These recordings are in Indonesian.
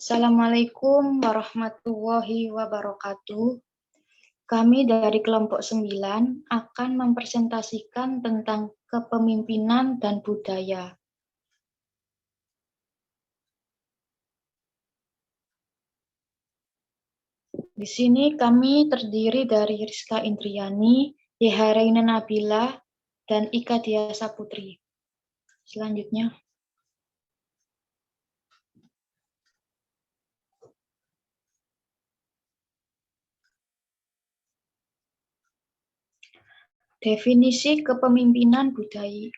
Assalamualaikum warahmatullahi wabarakatuh. Kami dari kelompok 9 akan mempresentasikan tentang kepemimpinan dan budaya. Di sini kami terdiri dari Rizka Indriani, Yeharaina Nabila, dan Ika Dia Saputri. Selanjutnya. Definisi kepemimpinan budaya.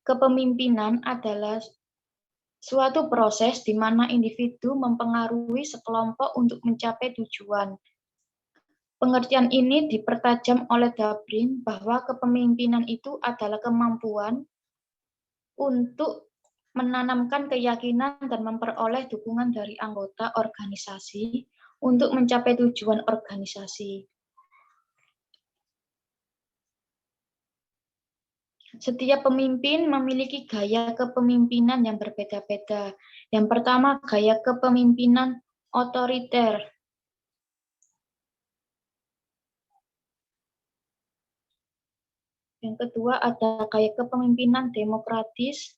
Kepemimpinan adalah suatu proses di mana individu mempengaruhi sekelompok untuk mencapai tujuan. Pengertian ini dipertajam oleh Dabrin bahwa kepemimpinan itu adalah kemampuan untuk menanamkan keyakinan dan memperoleh dukungan dari anggota organisasi untuk mencapai tujuan organisasi. Setiap pemimpin memiliki gaya kepemimpinan yang berbeda-beda. Yang pertama, gaya kepemimpinan otoriter. Yang kedua ada gaya kepemimpinan demokratis.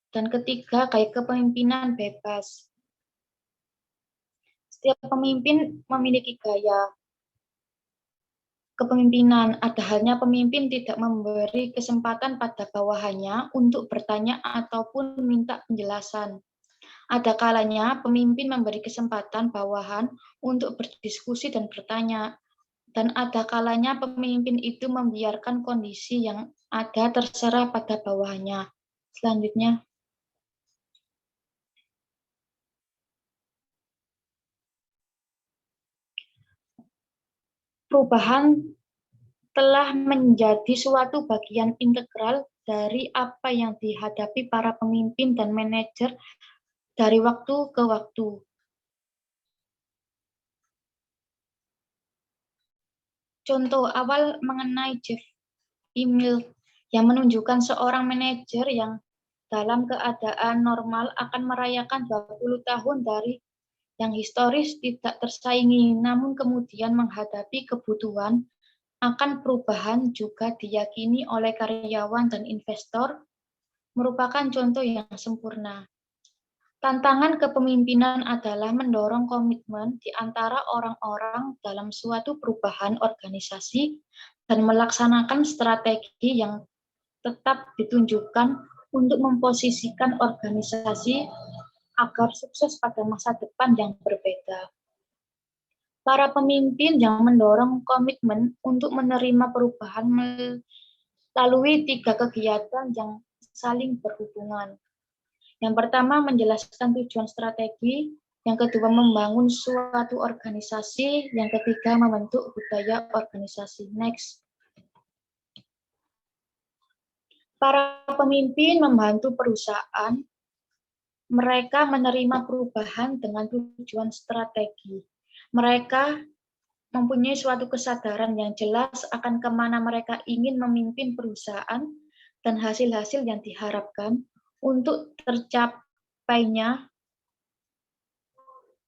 Dan ketiga, gaya kepemimpinan bebas. Setiap pemimpin memiliki gaya kepemimpinan. Ada halnya pemimpin tidak memberi kesempatan pada bawahannya untuk bertanya ataupun minta penjelasan. Ada kalanya pemimpin memberi kesempatan bawahan untuk berdiskusi dan bertanya. Dan ada kalanya pemimpin itu membiarkan kondisi yang ada terserah pada bawahannya. Selanjutnya. Perubahan telah menjadi suatu bagian integral dari apa yang dihadapi para pemimpin dan manajer dari waktu ke waktu. Contoh awal mengenai Jeff Immelt yang menunjukkan seorang manajer yang dalam keadaan normal akan merayakan 20 tahun dari yang historis tidak tersaingi, namun kemudian menghadapi kebutuhan akan perubahan juga diyakini oleh karyawan dan investor, merupakan contoh yang sempurna. Tantangan kepemimpinan adalah mendorong komitmen di antara orang-orang dalam suatu perubahan organisasi dan melaksanakan strategi yang tetap ditunjukkan untuk memposisikan organisasi agar sukses pada masa depan yang berbeda. Para pemimpin yang mendorong komitmen untuk menerima perubahan melalui 3 kegiatan yang saling berhubungan. Yang pertama, menjelaskan tujuan strategi. Yang kedua, membangun suatu organisasi. Yang ketiga, membentuk budaya organisasi. Next. Para pemimpin membantu perusahaan. Mereka menerima perubahan dengan tujuan strategi. Mereka mempunyai suatu kesadaran yang jelas akan kemana mereka ingin memimpin perusahaan dan hasil-hasil yang diharapkan. Untuk tercapainya,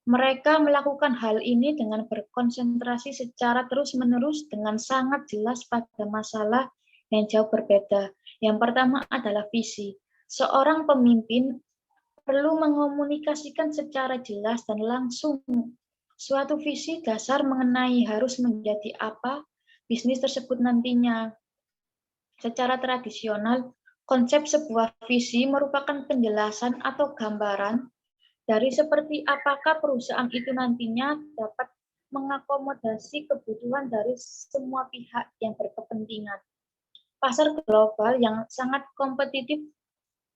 mereka melakukan hal ini dengan berkonsentrasi secara terus-menerus dengan sangat jelas pada masalah yang jauh berbeda. Yang pertama adalah visi. Seorang pemimpin perlu mengomunikasikan secara jelas dan langsung suatu visi dasar mengenai harus menjadi apa bisnis tersebut nantinya. Secara tradisional, konsep sebuah visi merupakan penjelasan atau gambaran dari seperti apakah perusahaan itu nantinya dapat mengakomodasi kebutuhan dari semua pihak yang berkepentingan. Pasar global yang sangat kompetitif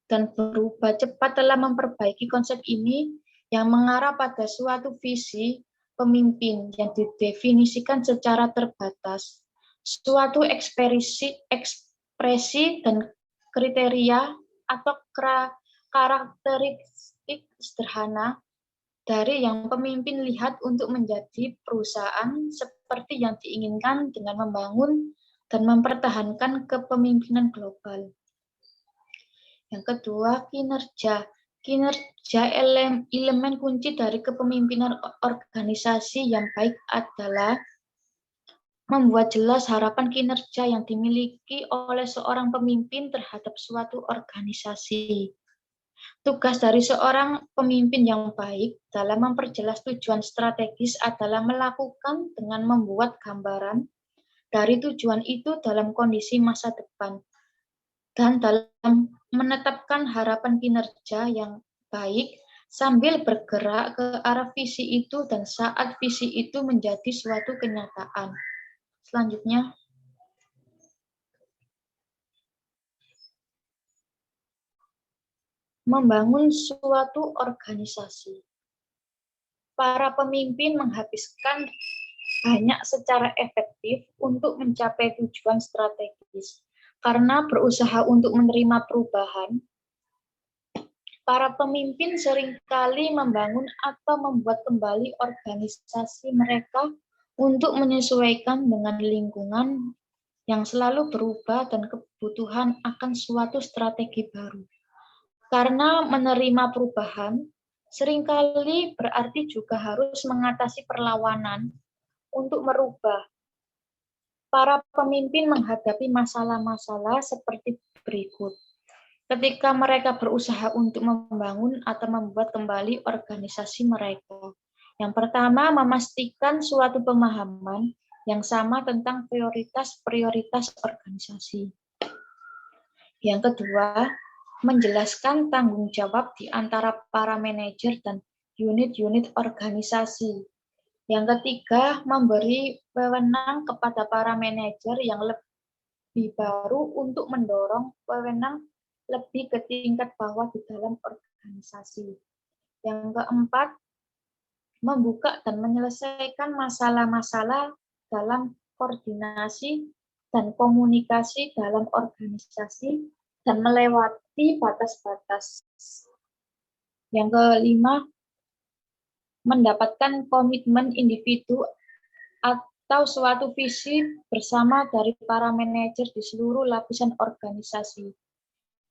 dan berubah cepat telah memperbaiki konsep ini yang mengarah pada suatu visi pemimpin yang didefinisikan secara terbatas, suatu ekspresi dan kriteria atau karakteristik sederhana dari yang pemimpin lihat untuk menjadi perusahaan seperti yang diinginkan dengan membangun dan mempertahankan kepemimpinan global. Yang kedua, kinerja. Kinerja elemen kunci dari kepemimpinan organisasi yang baik adalah membuat jelas harapan kinerja yang dimiliki oleh seorang pemimpin terhadap suatu organisasi. Tugas dari seorang pemimpin yang baik dalam memperjelas tujuan strategis adalah melakukan dengan membuat gambaran dari tujuan itu dalam kondisi masa depan dan dalam menetapkan harapan kinerja yang baik sambil bergerak ke arah visi itu dan saat visi itu menjadi suatu kenyataan. Selanjutnya, membangun suatu organisasi. Para pemimpin menghabiskan banyak secara efektif untuk mencapai tujuan strategis. Karena berusaha untuk menerima perubahan, para pemimpin seringkali membangun atau membuat kembali organisasi mereka untuk menyesuaikan dengan lingkungan yang selalu berubah dan kebutuhan akan suatu strategi baru. Karena menerima perubahan seringkali berarti juga harus mengatasi perlawanan untuk merubah. Para pemimpin menghadapi masalah-masalah seperti berikut. Ketika mereka berusaha untuk membangun atau membuat kembali organisasi mereka. Yang pertama, memastikan suatu pemahaman yang sama tentang prioritas-prioritas organisasi. Yang kedua, menjelaskan tanggung jawab di antara para manajer dan unit-unit organisasi. Yang ketiga, memberi wewenang kepada para manajer yang lebih baru untuk mendorong wewenang lebih ke tingkat bawah di dalam organisasi. Yang keempat, membuka dan menyelesaikan masalah-masalah dalam koordinasi dan komunikasi dalam organisasi dan melewati batas-batas. Yang kelima, mendapatkan komitmen individu atau suatu visi bersama dari para manajer di seluruh lapisan organisasi.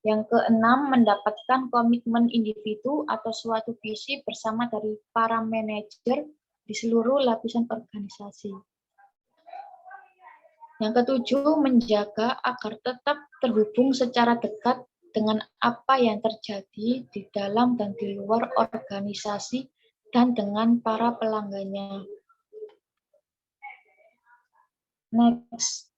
Yang keenam, mendapatkan komitmen individu atau suatu visi bersama dari para manajer di seluruh lapisan organisasi. Yang ketujuh, menjaga agar tetap terhubung secara dekat dengan apa yang terjadi di dalam dan di luar organisasi dan dengan para pelanggannya. Next.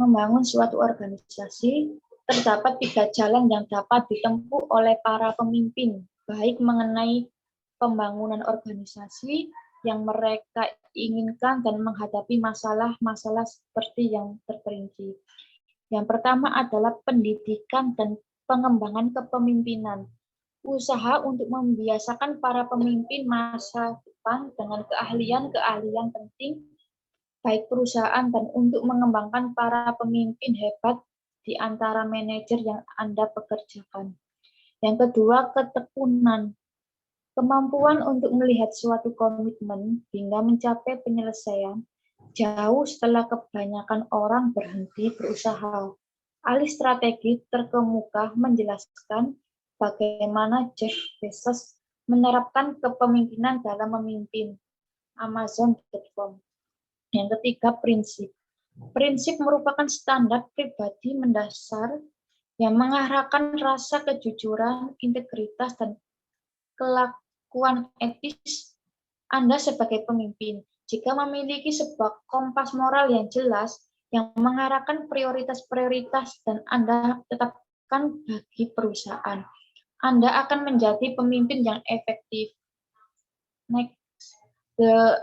Membangun suatu organisasi, terdapat 3 jalan yang dapat ditempuh oleh para pemimpin, baik mengenai pembangunan organisasi yang mereka inginkan dan menghadapi masalah-masalah seperti yang terperinci. Yang pertama adalah pendidikan dan pengembangan kepemimpinan. Usaha untuk membiasakan para pemimpin masa depan dengan keahlian-keahlian penting baik perusahaan dan untuk mengembangkan para pemimpin hebat di antara manajer yang Anda pekerjakan. Yang kedua, ketekunan. Kemampuan untuk melihat suatu komitmen hingga mencapai penyelesaian jauh setelah kebanyakan orang berhenti berusaha. Ahli strategi terkemuka menjelaskan bagaimana Jeff Bezos menerapkan kepemimpinan dalam memimpin Amazon.com. Yang ketiga, prinsip. Prinsip merupakan standar pribadi mendasar yang mengarahkan rasa kejujuran, integritas, dan kelakuan etis Anda sebagai pemimpin. Jika memiliki sebuah kompas moral yang jelas, yang mengarahkan prioritas-prioritas dan Anda tetapkan bagi perusahaan, Anda akan menjadi pemimpin yang efektif. Next, the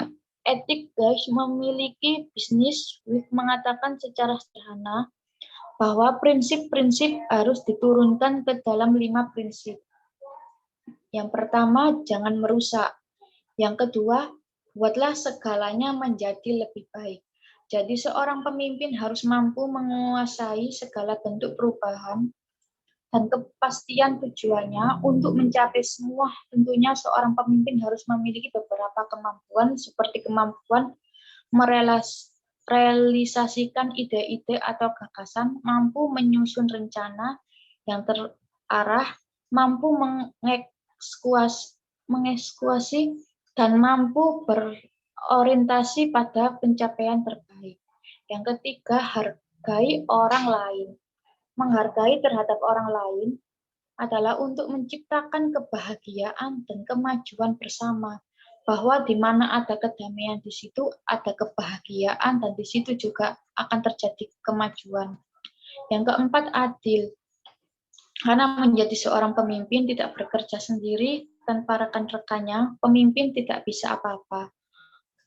Ethic Guide memiliki bisnis week mengatakan secara sederhana bahwa prinsip-prinsip harus diturunkan ke dalam 5 prinsip. Yang pertama, jangan merusak. Yang kedua, buatlah segalanya menjadi lebih baik. Jadi seorang pemimpin harus mampu menguasai segala bentuk perubahan dan kepastian tujuannya. Untuk mencapai semua, tentunya seorang pemimpin harus memiliki beberapa kemampuan seperti kemampuan merealisasikan ide-ide atau gagasan, mampu menyusun rencana yang terarah, mampu mengeksekusi, dan mampu berorientasi pada pencapaian terbaik. Yang ketiga, hargai orang lain. Menghargai terhadap orang lain adalah untuk menciptakan kebahagiaan dan kemajuan bersama. Bahwa di mana ada kedamaian di situ ada kebahagiaan dan di situ juga akan terjadi kemajuan. Yang keempat, adil. Karena menjadi seorang pemimpin tidak bekerja sendiri tanpa rekan-rekannya, pemimpin tidak bisa apa-apa.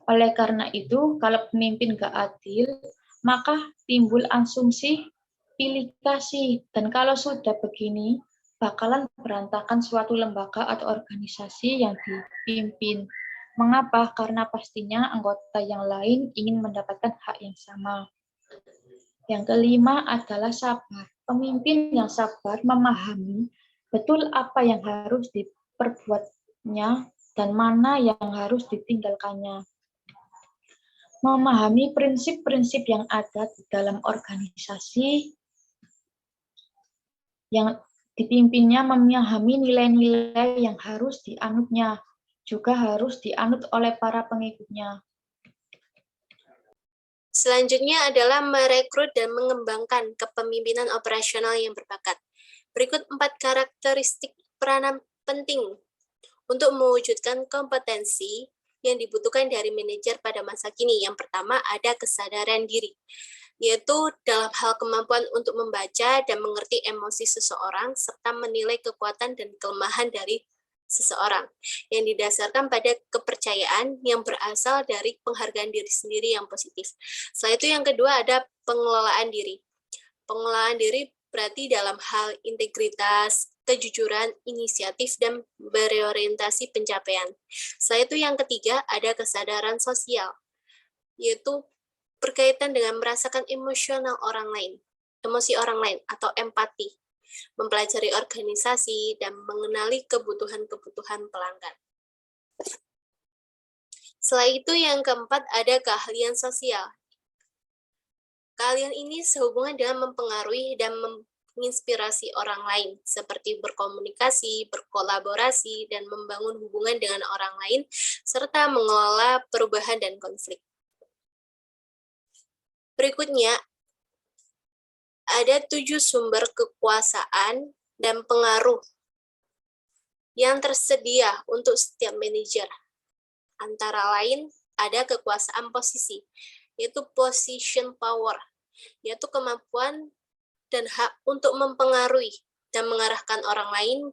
Oleh karena itu, kalau pemimpin nggak adil, maka timbul asumsi, pilih kasih. Dan kalau sudah begini, bakalan berantakan suatu lembaga atau organisasi yang dipimpin. Mengapa? Karena pastinya anggota yang lain ingin mendapatkan hak yang sama. Yang kelima adalah sabar. Pemimpin yang sabar memahami betul apa yang harus diperbuatnya dan mana yang harus ditinggalkannya. Memahami prinsip-prinsip yang ada di dalam organisasi yang dipimpinnya, memahami nilai-nilai yang harus dianutnya, juga harus dianut oleh para pengikutnya. Selanjutnya adalah merekrut dan mengembangkan kepemimpinan operasional yang berbakat. Berikut 4 karakteristik peranan penting untuk mewujudkan kompetensi yang dibutuhkan dari manajer pada masa kini. Yang pertama, ada kesadaran diri, yaitu dalam hal kemampuan untuk membaca dan mengerti emosi seseorang, serta menilai kekuatan dan kelemahan dari seseorang, yang didasarkan pada kepercayaan yang berasal dari penghargaan diri sendiri yang positif. Setelah itu yang kedua ada pengelolaan diri. Pengelolaan diri berarti dalam hal integritas, kejujuran, inisiatif, dan berorientasi pencapaian. Setelah itu yang ketiga ada kesadaran sosial, yaitu berkaitan dengan merasakan emosi orang lain atau empati, mempelajari organisasi, dan mengenali kebutuhan-kebutuhan pelanggan. Setelah itu yang keempat ada keahlian sosial. Keahlian ini sehubungan dengan mempengaruhi dan menginspirasi orang lain, seperti berkomunikasi, berkolaborasi, dan membangun hubungan dengan orang lain, serta mengelola perubahan dan konflik. Berikutnya, ada 7 sumber kekuasaan dan pengaruh yang tersedia untuk setiap manajer. Antara lain, ada kekuasaan posisi, yaitu position power, yaitu kemampuan dan hak untuk mempengaruhi dan mengarahkan orang lain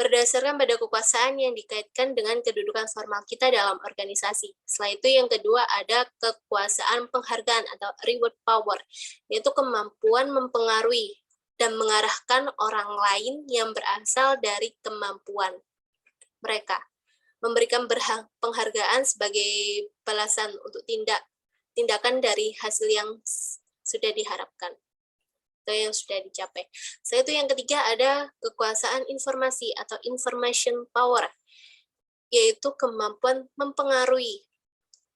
berdasarkan pada kekuasaan yang dikaitkan dengan kedudukan formal kita dalam organisasi. Setelah itu yang kedua ada kekuasaan penghargaan atau reward power, yaitu kemampuan mempengaruhi dan mengarahkan orang lain yang berasal dari kemampuan mereka. Memberikan penghargaan sebagai balasan untuk tindakan dari hasil yang sudah diharapkan atau yang sudah dicapai. Setelah itu yang ketiga ada kekuasaan informasi atau information power, yaitu kemampuan mempengaruhi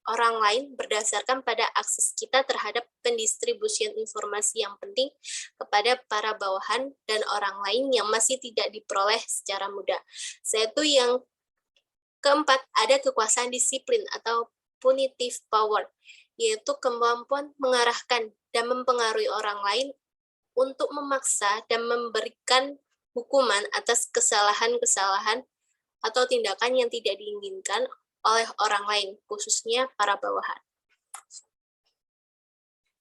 orang lain berdasarkan pada akses kita terhadap pendistribusian informasi yang penting kepada para bawahan dan orang lain yang masih tidak diperoleh secara mudah. Setelah itu yang keempat, ada kekuasaan disiplin atau punitive power, yaitu kemampuan mengarahkan dan mempengaruhi orang lain untuk memaksa dan memberikan hukuman atas kesalahan-kesalahan atau tindakan yang tidak diinginkan oleh orang lain, khususnya para bawahan.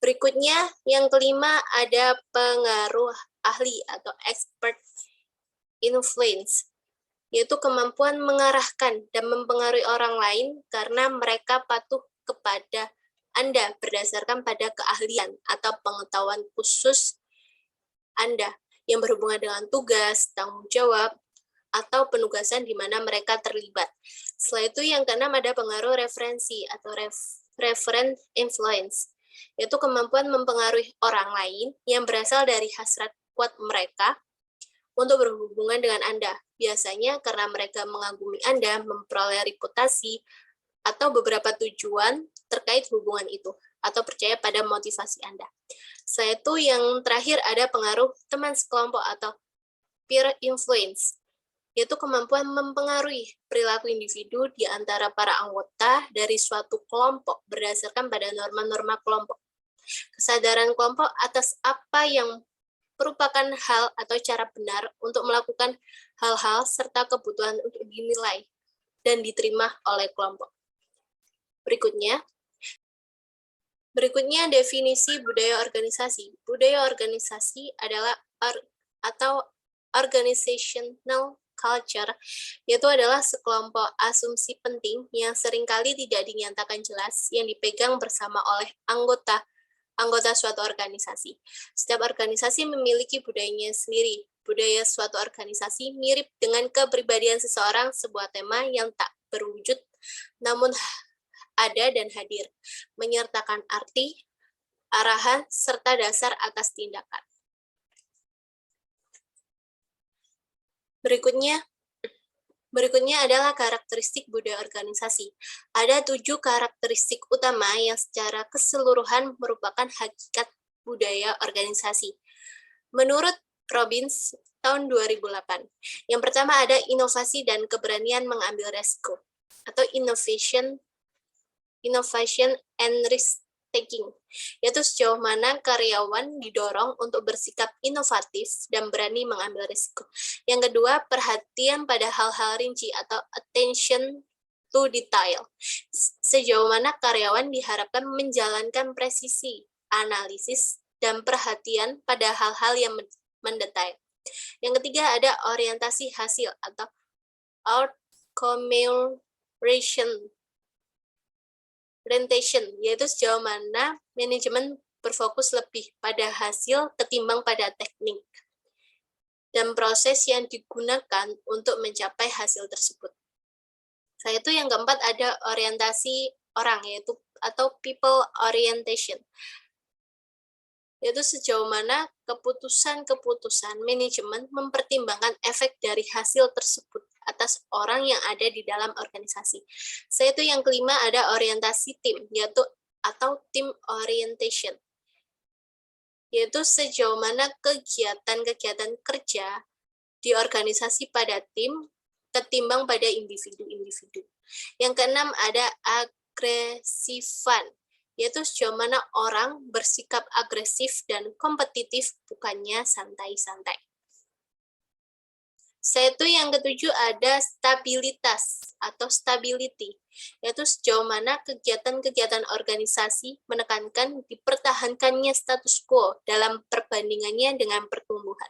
Berikutnya, yang kelima ada pengaruh ahli atau expert influence, yaitu kemampuan mengarahkan dan mempengaruhi orang lain karena mereka patuh kepada Anda berdasarkan pada keahlian atau pengetahuan khusus Anda yang berhubungan dengan tugas, tanggung jawab, atau penugasan di mana mereka terlibat. Setelah itu yang keenam ada pengaruh referensi atau referent influence, yaitu kemampuan mempengaruhi orang lain yang berasal dari hasrat kuat mereka untuk berhubungan dengan Anda. Biasanya karena mereka mengagumi Anda, memperoleh reputasi, atau beberapa tujuan terkait hubungan itu, atau percaya pada motivasi Anda. Setelah itu yang terakhir ada pengaruh teman sekelompok atau peer influence, yaitu kemampuan mempengaruhi perilaku individu di antara para anggota dari suatu kelompok berdasarkan pada norma-norma kelompok. Kesadaran kelompok atas apa yang merupakan hal atau cara benar untuk melakukan hal-hal serta kebutuhan untuk dinilai dan diterima oleh kelompok. Berikutnya definisi budaya organisasi. Budaya organisasi adalah atau organizational culture, yaitu adalah sekelompok asumsi penting yang seringkali tidak dinyatakan jelas yang dipegang bersama oleh anggota suatu organisasi. Setiap organisasi memiliki budayanya sendiri. Budaya suatu organisasi mirip dengan kepribadian seseorang, sebuah tema yang tak berwujud namun ada dan hadir, menyertakan arti, arahan, serta dasar atas tindakan. Berikutnya adalah karakteristik budaya organisasi. Ada 7 karakteristik utama yang secara keseluruhan merupakan hakikat budaya organisasi. Menurut Robbins tahun 2008. Yang pertama ada inovasi dan keberanian mengambil resiko, atau innovation and risk taking, yaitu sejauh mana karyawan didorong untuk bersikap inovatif dan berani mengambil risiko. Yang kedua, perhatian pada hal-hal rinci atau attention to detail. Sejauh mana karyawan diharapkan menjalankan presisi, analisis, dan perhatian pada hal-hal yang mendetail. Yang ketiga ada orientasi hasil atau orientation, yaitu sejauh mana manajemen berfokus lebih pada hasil ketimbang pada teknik dan proses yang digunakan untuk mencapai hasil tersebut. Setelah itu yang keempat ada orientasi orang, yaitu atau people orientation, yaitu sejauh mana keputusan-keputusan manajemen mempertimbangkan efek dari hasil tersebut atas orang yang ada di dalam organisasi. Setelah itu yang kelima ada orientasi tim, yaitu atau team orientation, yaitu sejauh mana kegiatan-kegiatan kerja di organisasi pada tim ketimbang pada individu-individu. Yang keenam ada agresifan, yaitu sejauh mana orang bersikap agresif dan kompetitif, bukannya santai-santai. Setelah itu yang ketujuh ada stabilitas atau stability, yaitu sejauh mana kegiatan-kegiatan organisasi menekankan dipertahankannya status quo dalam perbandingannya dengan pertumbuhan.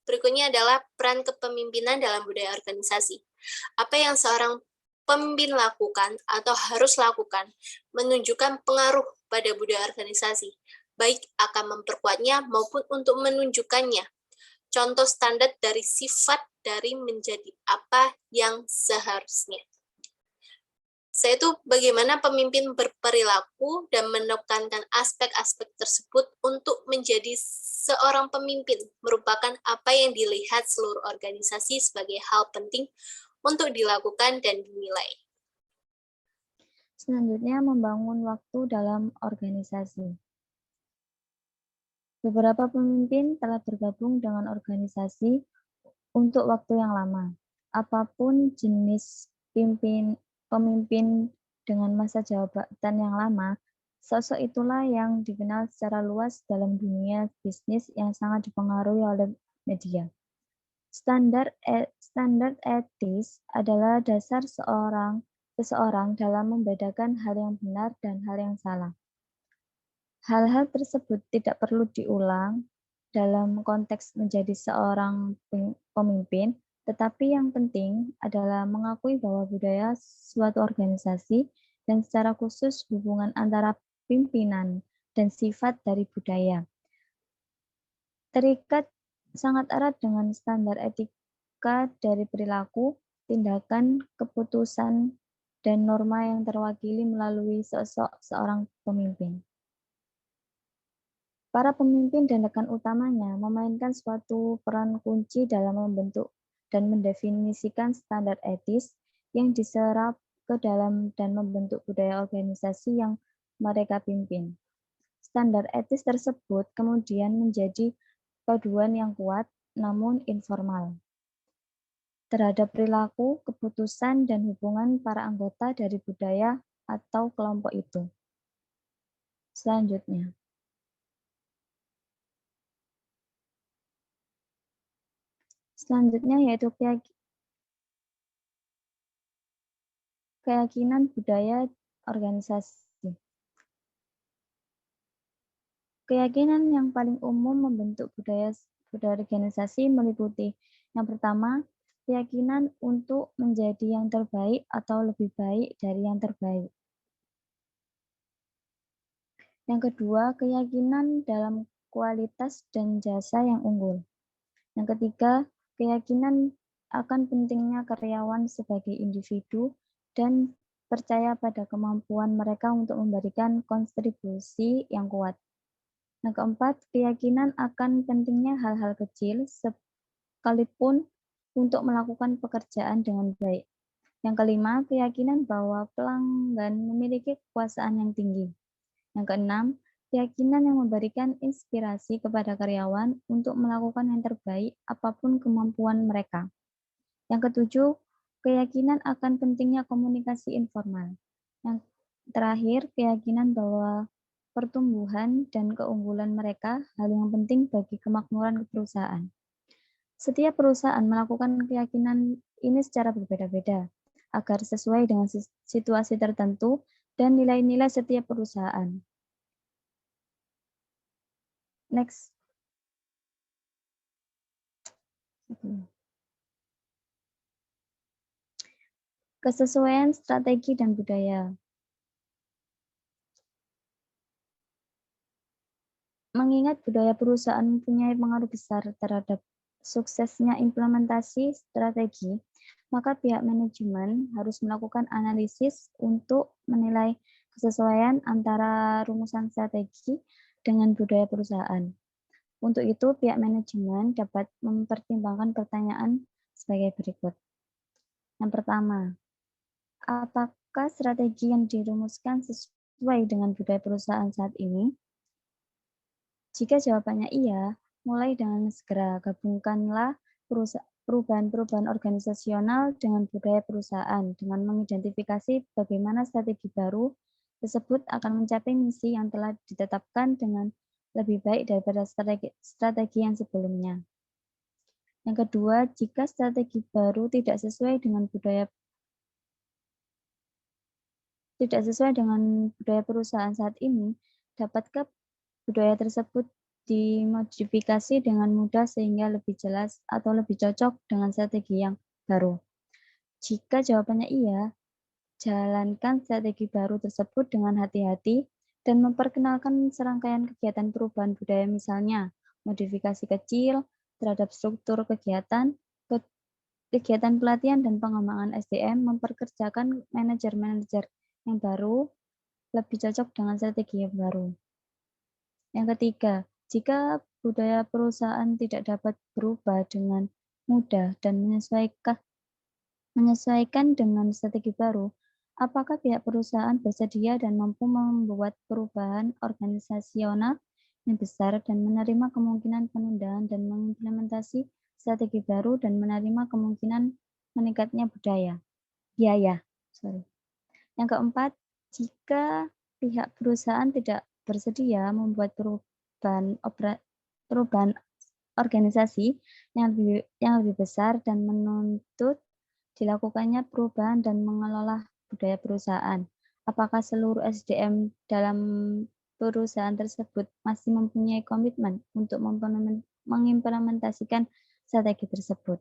Berikutnya adalah peran kepemimpinan dalam budaya organisasi. Apa yang seorang pemimpin lakukan atau harus lakukan menunjukkan pengaruh pada budaya organisasi, baik akan memperkuatnya maupun untuk menunjukkannya. Contoh standar dari sifat dari menjadi apa yang seharusnya. Yaitu bagaimana pemimpin berperilaku dan menekankan aspek-aspek tersebut untuk menjadi seorang pemimpin merupakan apa yang dilihat seluruh organisasi sebagai hal penting untuk dilakukan dan dinilai. Selanjutnya, membangun waktu dalam organisasi. Beberapa pemimpin telah bergabung dengan organisasi untuk waktu yang lama. Apapun jenis pemimpin dengan masa jabatan yang lama, sosok itulah yang dikenal secara luas dalam dunia bisnis yang sangat dipengaruhi oleh media. Standar etis adalah dasar seseorang dalam membedakan hal yang benar dan hal yang salah. Hal-hal tersebut tidak perlu diulang dalam konteks menjadi seorang pemimpin, tetapi yang penting adalah mengakui bahwa budaya suatu organisasi dan secara khusus hubungan antara pimpinan dan sifat dari budaya terikat sangat erat dengan standar etika dari perilaku, tindakan, keputusan, dan norma yang terwakili melalui sosok seorang pemimpin. Para pemimpin dan rekan utamanya memainkan suatu peran kunci dalam membentuk dan mendefinisikan standar etis yang diserap ke dalam dan membentuk budaya organisasi yang mereka pimpin. Standar etis tersebut kemudian menjadi paduan yang kuat namun informal terhadap perilaku, keputusan, dan hubungan para anggota dari budaya atau kelompok itu. Selanjutnya, yaitu keyakinan budaya organisasi. Keyakinan yang paling umum membentuk budaya organisasi meliputi yang pertama, keyakinan untuk menjadi yang terbaik atau lebih baik dari yang terbaik. Yang kedua, keyakinan dalam kualitas dan jasa yang unggul. Yang ketiga, keyakinan akan pentingnya karyawan sebagai individu dan percaya pada kemampuan mereka untuk memberikan kontribusi yang kuat. Yang keempat, keyakinan akan pentingnya hal-hal kecil sekalipun untuk melakukan pekerjaan dengan baik. Yang kelima, keyakinan bahwa pelanggan memiliki kekuasaan yang tinggi. Yang keenam, keyakinan yang memberikan inspirasi kepada karyawan untuk melakukan yang terbaik apapun kemampuan mereka. Yang ketujuh, keyakinan akan pentingnya komunikasi informal. Yang terakhir, keyakinan bahwa pertumbuhan dan keunggulan mereka hal yang penting bagi kemakmuran perusahaan. Setiap perusahaan melakukan keyakinan ini secara berbeda-beda agar sesuai dengan situasi tertentu dan nilai-nilai setiap perusahaan. Next. Kesesuaian strategi dan budaya. Mengingat budaya perusahaan mempunyai pengaruh besar terhadap suksesnya implementasi strategi, maka pihak manajemen harus melakukan analisis untuk menilai kesesuaian antara rumusan strategi dengan budaya perusahaan. Untuk itu, pihak manajemen dapat mempertimbangkan pertanyaan sebagai berikut. Yang pertama, apakah strategi yang dirumuskan sesuai dengan budaya perusahaan saat ini? Jika jawabannya iya, mulai dengan segera gabungkanlah perubahan-perubahan organisasional dengan budaya perusahaan dengan mengidentifikasi bagaimana strategi baru tersebut akan mencapai misi yang telah ditetapkan dengan lebih baik daripada strategi yang sebelumnya. Yang kedua, jika strategi baru tidak sesuai dengan budaya perusahaan saat ini, dapatkah budaya tersebut dimodifikasi dengan mudah sehingga lebih jelas atau lebih cocok dengan strategi yang baru? Jika jawabannya iya, jalankan strategi baru tersebut dengan hati-hati dan memperkenalkan serangkaian kegiatan perubahan budaya, misalnya modifikasi kecil terhadap struktur kegiatan pelatihan dan pengembangan SDM, memperkerjakan manajer-manajer yang baru lebih cocok dengan strategi yang baru. Yang ketiga, jika budaya perusahaan tidak dapat berubah dengan mudah dan menyesuaikan dengan strategi baru, apakah pihak perusahaan bersedia dan mampu membuat perubahan organisasional yang besar dan menerima kemungkinan penundaan dan mengimplementasi strategi baru dan menerima kemungkinan meningkatnya biaya. Yang keempat, jika pihak perusahaan tidak bersedia membuat perubahan organisasi yang lebih besar dan menuntut dilakukannya perubahan dan mengelola budaya perusahaan. Apakah seluruh SDM dalam perusahaan tersebut masih mempunyai komitmen untuk mengimplementasikan strategi tersebut?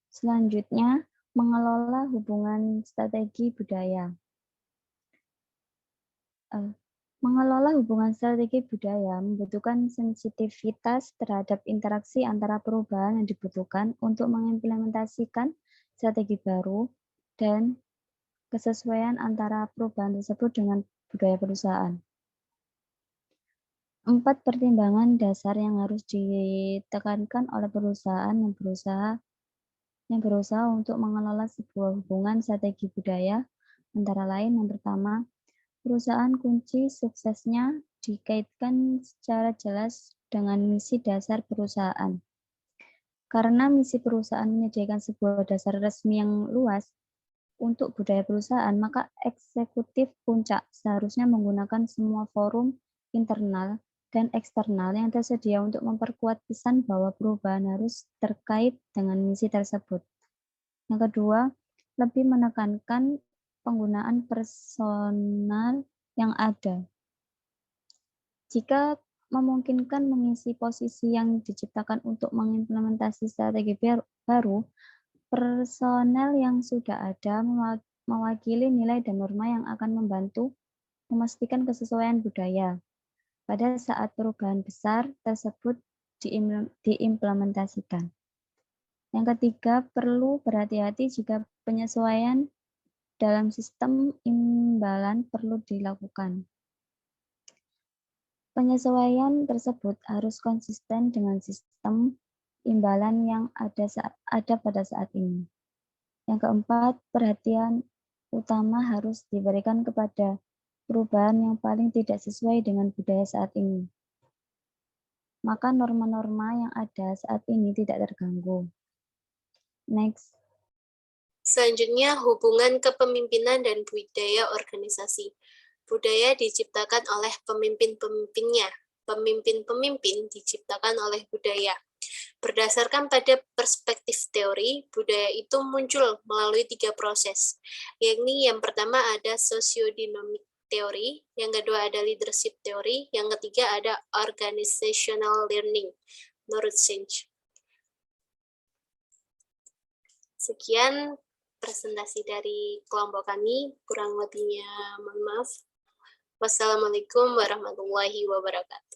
Selanjutnya, mengelola hubungan strategi budaya. Mengelola hubungan strategi budaya membutuhkan sensitivitas terhadap interaksi antara perubahan yang dibutuhkan untuk mengimplementasikan strategi baru dan kesesuaian antara perubahan tersebut dengan budaya perusahaan. 4 pertimbangan dasar yang harus ditekankan oleh perusahaan yang berusaha yang berusaha untuk mengelola sebuah hubungan strategi budaya, antara lain yang pertama, perusahaan kunci suksesnya dikaitkan secara jelas dengan misi dasar perusahaan. Karena misi perusahaan menyediakan sebuah dasar resmi yang luas untuk budaya perusahaan, maka eksekutif puncak seharusnya menggunakan semua forum internal dan eksternal yang tersedia untuk memperkuat pesan bahwa perubahan harus terkait dengan misi tersebut. Yang kedua, lebih menekankan penggunaan personal yang ada. Jika memungkinkan mengisi posisi yang diciptakan untuk mengimplementasi strategi baru, personel yang sudah ada mewakili nilai dan norma yang akan membantu memastikan kesesuaian budaya pada saat perubahan besar tersebut diimplementasikan. Yang ketiga, perlu berhati-hati jika penyesuaian dalam sistem imbalan perlu dilakukan. Penyesuaian tersebut harus konsisten dengan sistem imbalan yang ada pada saat ini. Yang keempat, perhatian utama harus diberikan kepada perubahan yang paling tidak sesuai dengan budaya saat ini. Maka norma-norma yang ada saat ini tidak terganggu. Next. Selanjutnya, hubungan kepemimpinan dan budaya organisasi. Budaya diciptakan oleh pemimpin-pemimpinnya. Pemimpin-pemimpin diciptakan oleh budaya. Berdasarkan pada perspektif teori, budaya itu muncul melalui 3 proses, yakni yang pertama ada sociodynamic teori, yang kedua ada leadership teori, yang ketiga ada organizational learning menurut Sinch. Sekian presentasi dari kelompok kami, kurang lebihnya mohon maaf. Wassalamualaikum warahmatullahi wabarakatuh.